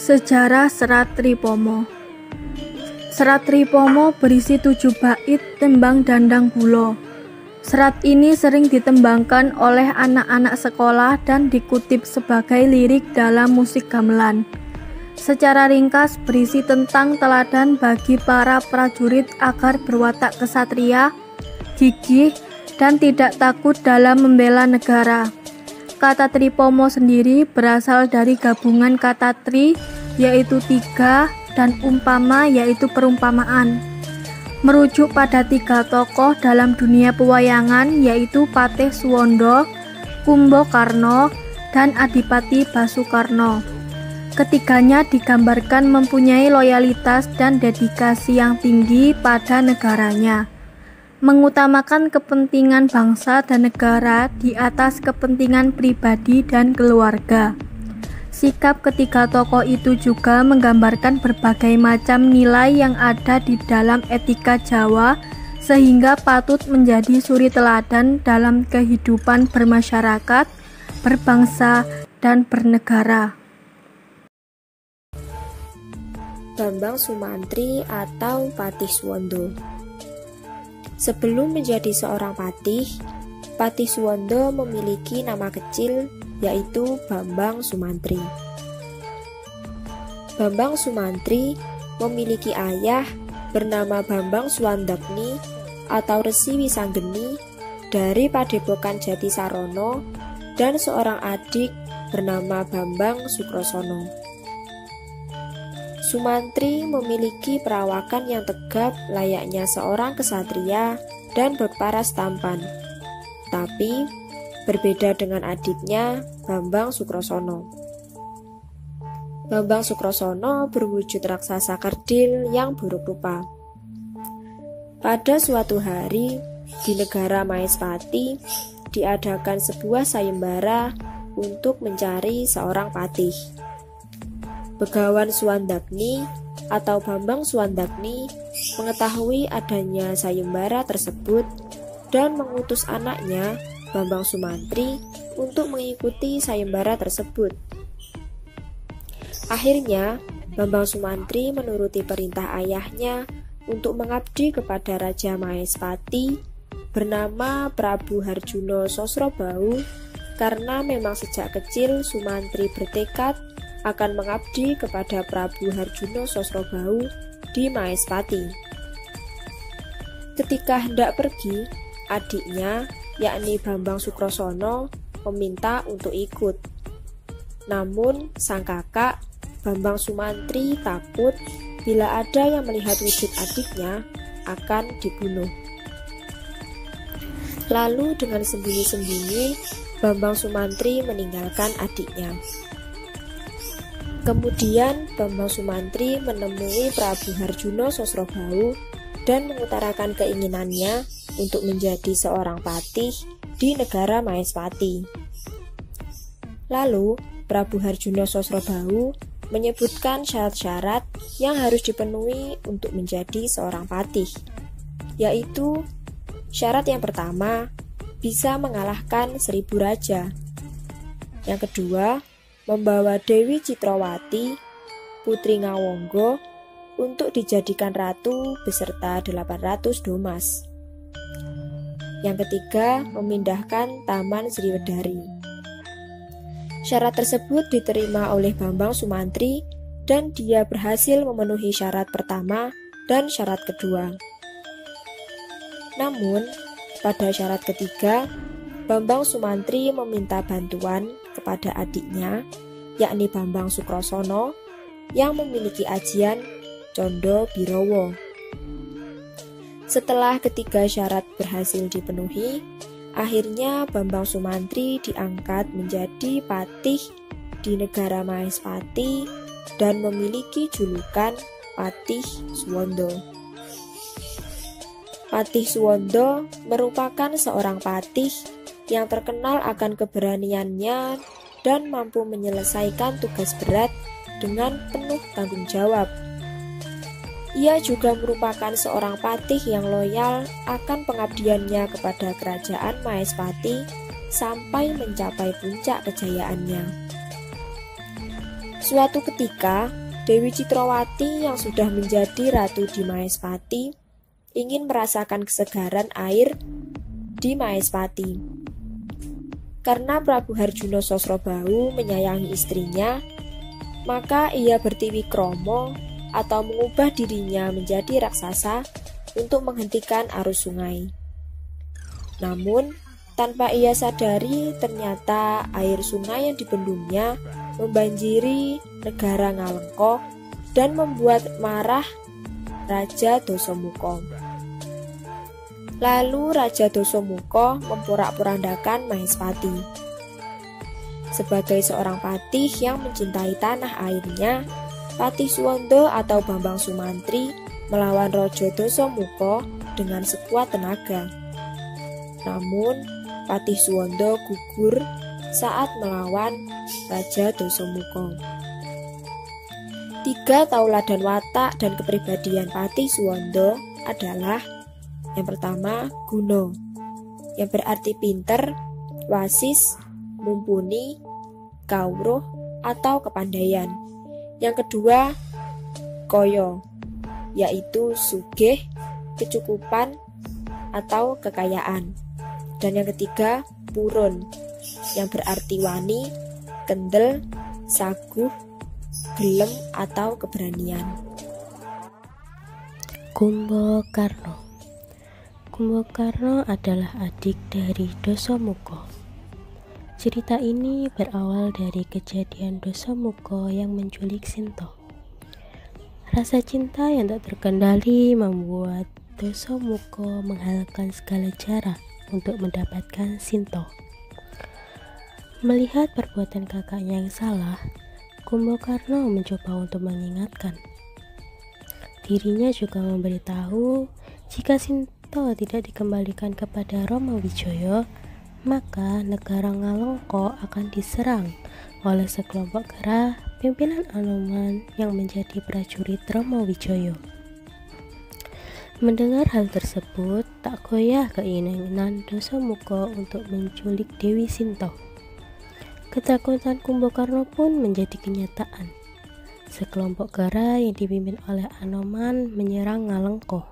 Sejarah Serat Tripomo. Serat Tripomo berisi 7 bait tembang Dandang Bulo. Serat ini sering ditembangkan oleh anak-anak sekolah dan dikutip sebagai lirik dalam musik gamelan. Secara ringkas berisi tentang teladan bagi para prajurit agar berwatak kesatria, gigih, dan tidak takut dalam membela negara. Kata Tripomo sendiri berasal dari gabungan kata tri, yaitu 3, dan umpama, yaitu perumpamaan. Merujuk pada 3 tokoh dalam dunia pewayangan, yaitu Patih Suwondo, Kumbakarna, dan Adipati Basukarna. Ketiganya digambarkan mempunyai loyalitas dan dedikasi yang tinggi pada negaranya, mengutamakan kepentingan bangsa dan negara di atas kepentingan pribadi dan keluarga. Sikap ketiga tokoh itu juga menggambarkan berbagai macam nilai yang ada di dalam etika Jawa, sehingga patut menjadi suri teladan dalam kehidupan bermasyarakat, berbangsa, dan bernegara. Bambang Sumantri atau Patih Suwondo. Sebelum menjadi seorang patih, Patih Suwondo memiliki nama kecil, yaitu Bambang Sumantri. Bambang Sumantri memiliki ayah bernama Bambang Suwandagni atau Resi Wisanggeni dari Padepokan Jatisarono dan seorang adik bernama Bambang Sukrosono. Sumantri memiliki perawakan yang tegap layaknya seorang kesatria dan berparas tampan. Tapi berbeda dengan adiknya, Bambang Sukrosono. Bambang Sukrosono berwujud raksasa kerdil yang buruk rupa. Pada suatu hari, di negara Maespati, diadakan sebuah sayembara untuk mencari seorang patih. Begawan Suwandagni atau Bambang Suwandagni mengetahui adanya sayembara tersebut dan mengutus anaknya, Bambang Sumantri, untuk mengikuti sayembara tersebut. Akhirnya, Bambang Sumantri menuruti perintah ayahnya untuk mengabdi kepada Raja Maespati bernama Prabu Harjuno Sosrobau, karena memang sejak kecil Sumantri bertekad akan mengabdi kepada Prabu Harjuno Sosrobau di Maespati. Ketika hendak pergi, adiknya, yakni Bambang Sukrosono, meminta untuk ikut. Namun, sang kakak, Bambang Sumantri, takut bila ada yang melihat wujud adiknya akan dibunuh. Lalu dengan sembunyi-sembunyi, Bambang Sumantri meninggalkan adiknya. Kemudian Bambang Sumantri menemui Prabu Harjuno Sosrobau dan mengutarakan keinginannya untuk menjadi seorang patih di negara Maespati. Lalu Prabu Harjuno Sosrobau menyebutkan syarat-syarat yang harus dipenuhi untuk menjadi seorang patih, yaitu syarat yang pertama, bisa mengalahkan 1000 raja. Yang kedua, membawa Dewi Citrawati, Putri Ngawonggo, untuk dijadikan ratu beserta 800 domas. Yang ketiga, memindahkan Taman Sriwedari. Syarat tersebut diterima oleh Bambang Sumantri dan dia berhasil memenuhi syarat pertama dan syarat kedua. Namun, pada syarat ketiga, Bambang Sumantri meminta bantuan kepada adiknya, yakni Bambang Sukrosono, yang memiliki ajian Condo Birowo. Setelah ketiga syarat berhasil dipenuhi, akhirnya Bambang Sumantri diangkat menjadi patih di negara Maespati dan memiliki julukan Patih Suwondo. Patih Suwondo merupakan seorang patih yang terkenal akan keberaniannya dan mampu menyelesaikan tugas berat dengan penuh tanggung jawab. Ia juga merupakan seorang patih yang loyal akan pengabdiannya kepada kerajaan Mahespati sampai mencapai puncak kejayaannya. Suatu ketika, Dewi Citrawati yang sudah menjadi ratu di Mahespati ingin merasakan kesegaran air di Mahespati. Karena Prabu Harjuno Sosrobahu menyayangi istrinya, maka ia bertiwikromo atau mengubah dirinya menjadi raksasa untuk menghentikan arus sungai. Namun, tanpa ia sadari, ternyata air sungai yang dibendungnya membanjiri negara Ngalengka dan membuat marah Raja Dasamuka. Lalu Raja Dasamuka memporak-porandakan Mahespati. Sebagai seorang patih yang mencintai tanah airnya, Patih Suwondo atau Bambang Sumantri melawan Raja Dasamuka dengan sekuat tenaga. Namun, Patih Suwondo gugur saat melawan Raja Dasamuka. 3 tauladan watak dan kepribadian Patih Suwondo adalah: yang pertama, Guno, yang berarti pinter, wasis, mumpuni, kawruh, atau kepandaian. Yang kedua, Koyo, yaitu sugih, kecukupan, atau kekayaan. Dan yang ketiga, Purun, yang berarti wani, kendel, saguh, gelem, atau keberanian. Kumbakarna. Kumbakarna adalah adik dari Dasamuka. Cerita ini berawal dari kejadian Dasamuka yang menculik Sinta. Rasa cinta yang tak terkendali membuat Dasamuka menghalalkan segala cara untuk mendapatkan Sinta. Melihat perbuatan kakaknya yang salah, Kumbakarna mencoba untuk mengingatkan. Dirinya juga memberitahu jika Sinta tidak dikembalikan kepada Rama Wijaya, maka negara Ngalengka akan diserang oleh sekelompok kera pimpinan Anoman yang menjadi prajurit Rama Wijaya. Mendengar hal tersebut, tak goyah keinginan Dasamuka untuk menculik Dewi Sinta. Ketakutan Kumbakarna pun menjadi kenyataan. Sekelompok kera yang dipimpin oleh Anoman menyerang Ngalengka.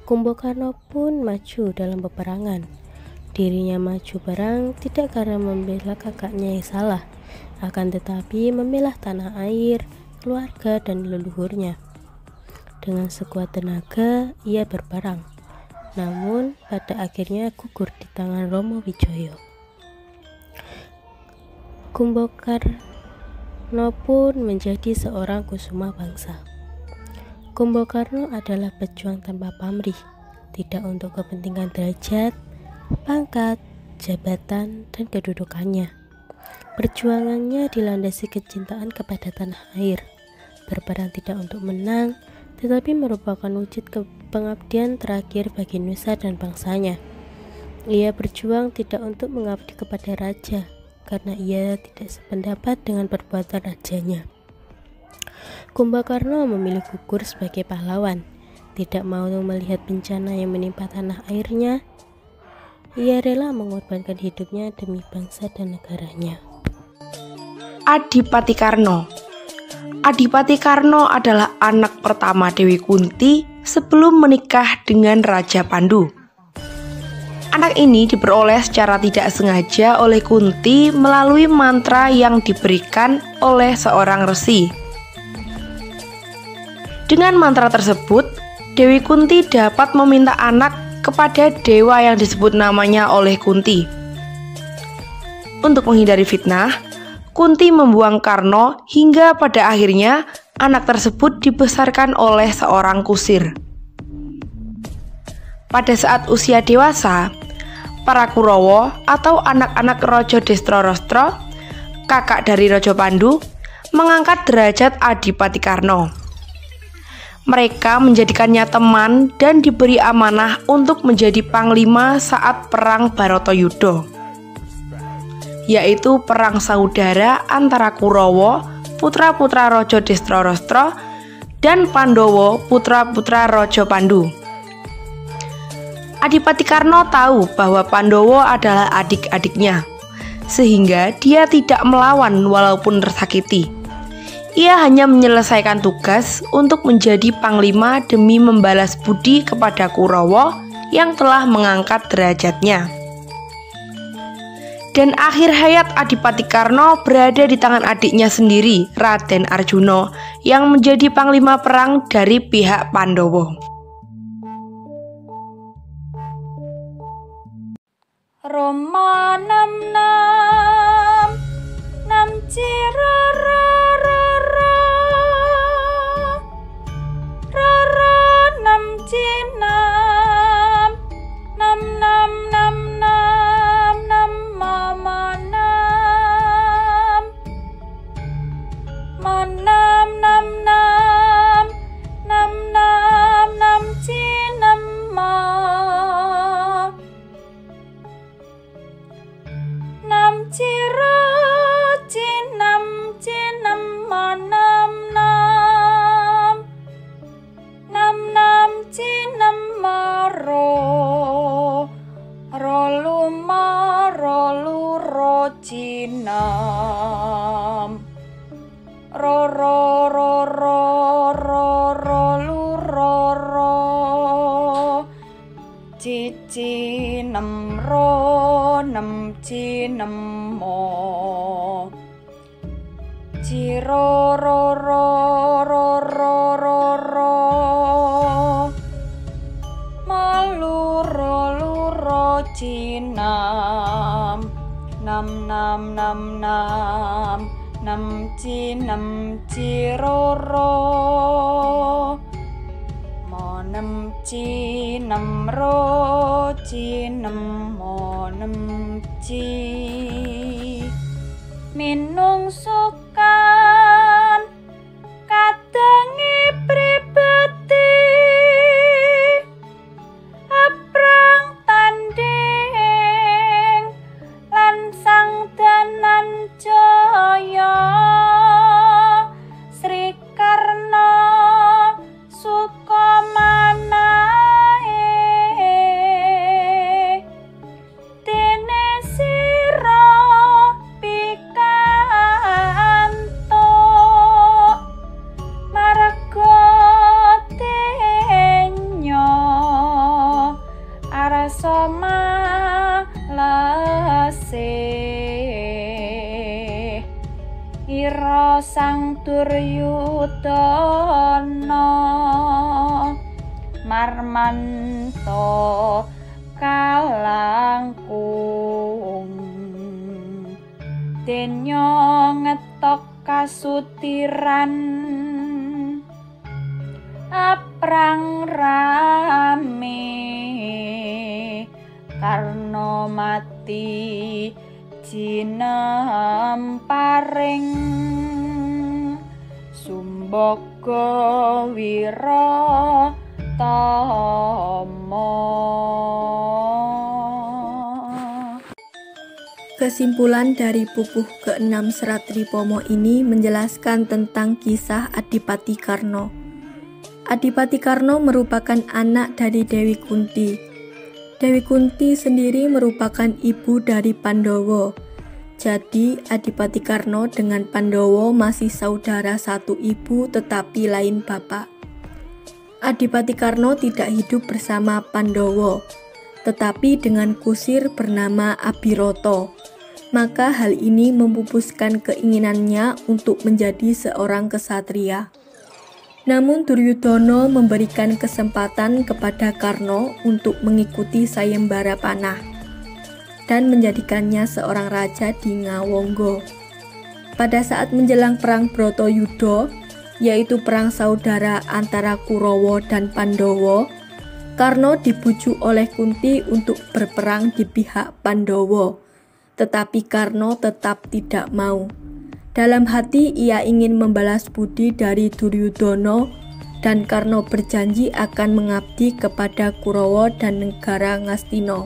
Kumbakarna pun maju dalam peperangan. Dirinya maju perang tidak karena membela kakaknya yang salah, akan tetapi membela tanah air, keluarga, dan leluhurnya. Dengan sekuat tenaga, ia berperang. Namun, pada akhirnya gugur di tangan Rama Wijaya. Kumbakarna pun menjadi seorang kusuma bangsa. Kumbakarna adalah pejuang tanpa pamrih, tidak untuk kepentingan derajat, pangkat, jabatan, dan kedudukannya. Perjuangannya dilandasi kecintaan kepada tanah air. Berperang tidak untuk menang, tetapi merupakan wujud pengabdian terakhir bagi nusa dan bangsanya. Ia berjuang tidak untuk mengabdi kepada raja, karena ia tidak sependapat dengan perbuatan rajanya. Kumbakarna memilih gugur sebagai pahlawan, tidak mau melihat bencana yang menimpa tanah airnya. Ia rela mengorbankan hidupnya demi bangsa dan negaranya. Adipati Karna. Adipati Karna adalah anak pertama Dewi Kunti sebelum menikah dengan Raja Pandu. Anak ini diperoleh secara tidak sengaja oleh Kunti melalui mantra yang diberikan oleh seorang resi. Dengan mantra tersebut, Dewi Kunti dapat meminta anak kepada dewa yang disebut namanya oleh Kunti. Untuk menghindari fitnah, Kunti membuang Karna hingga pada akhirnya anak tersebut dibesarkan oleh seorang kusir. Pada saat usia dewasa, para Kurawa atau anak-anak Raja Destrorostra, kakak dari Raja Pandu, mengangkat derajat Adipati Karna. mereka menjadikannya teman dan diberi amanah untuk menjadi panglima saat perang Bharatayuddha, yaitu perang saudara antara Kurawa, putra-putra Raja Destrarastra, dan Pandawa, putra-putra Raja Pandu. Adipati Karna tahu bahwa Pandawa adalah adik-adiknya, sehingga dia tidak melawan walaupun tersakiti. Ia hanya menyelesaikan tugas untuk menjadi panglima demi membalas budi kepada Kurawa yang telah mengangkat derajatnya. Dan akhir hayat Adipati Karna berada di tangan adiknya sendiri, Raden Arjuna, yang menjadi panglima perang dari pihak Pandawa. Rama nam nam nam cira ra ra ra ra ra nam cinam nam nam nam nam nam mama nam manam nam nam nam nam nam cinam ma nam cira cinam cinam manam nam nam nam cinam maro rolu marolu ro cinam ro ro ro ro ro rolu ro ro cici nem ro nem cinem mo ciro ro ro ro ro ro ro malu ro lu ro cinam nam nam nam nam nam cinem ciro ro nem cinem ro cinem mo nem ci minung sukan kadangi pribadi aprang tanding lan sang danan jaya Sri Karna Ira sang Duryudana marmanto kalangkung denya ngetok kasutiran aprang rame Karna mati Cinamparing Sumbaga Wiratama. Kesimpulan dari pupuh ke-6 Serat Tripomo ini menjelaskan tentang kisah Adipati Karna. Adipati Karna merupakan anak dari Dewi Kunti. Dewi Kunti sendiri merupakan ibu dari Pandawa. Jadi Adipati Karna dengan Pandawa masih saudara satu ibu tetapi lain bapak. Adipati Karna tidak hidup bersama Pandawa, tetapi dengan kusir bernama Abhiroto. Maka hal ini memupuskan keinginannya untuk menjadi seorang kesatria. Namun Duryudana memberikan kesempatan kepada Karna untuk mengikuti sayembara panah dan menjadikannya seorang raja di Ngawangga. Pada saat menjelang perang Bharatayuddha, yaitu perang saudara antara Kurawa dan Pandawa, Karna dibujuk oleh Kunti untuk berperang di pihak Pandawa, tetapi Karna tetap tidak mau. Dalam hati ia ingin membalas budi dari Duryudana dan Karna berjanji akan mengabdi kepada Kurawa dan negara Ngastina.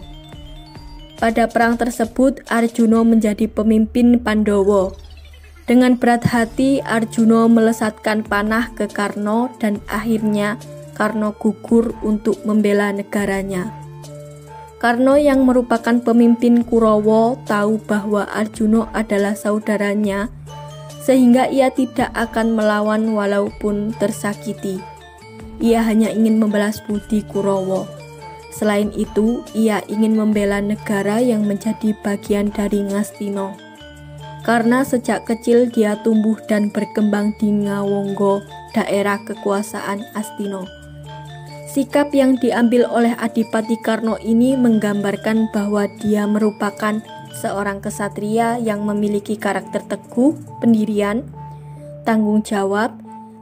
Pada perang tersebut, Arjuna menjadi pemimpin Pandawa. Dengan berat hati, Arjuna melesatkan panah ke Karna dan akhirnya Karna gugur untuk membela negaranya. Karna yang merupakan pemimpin Kurawa tahu bahwa Arjuna adalah saudaranya, sehingga ia tidak akan melawan walaupun tersakiti. Ia hanya ingin membalas budi Kurawa. Selain itu, ia ingin membela negara yang menjadi bagian dari Ngastina. Karena sejak kecil dia tumbuh dan berkembang di Ngawangga, daerah kekuasaan Astina. Sikap yang diambil oleh Adipati Karna ini menggambarkan bahwa dia merupakan seorang kesatria yang memiliki karakter teguh, pendirian, tanggung jawab,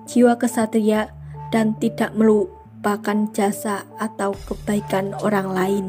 jiwa kesatria, dan tidak melupakan jasa atau kebaikan orang lain.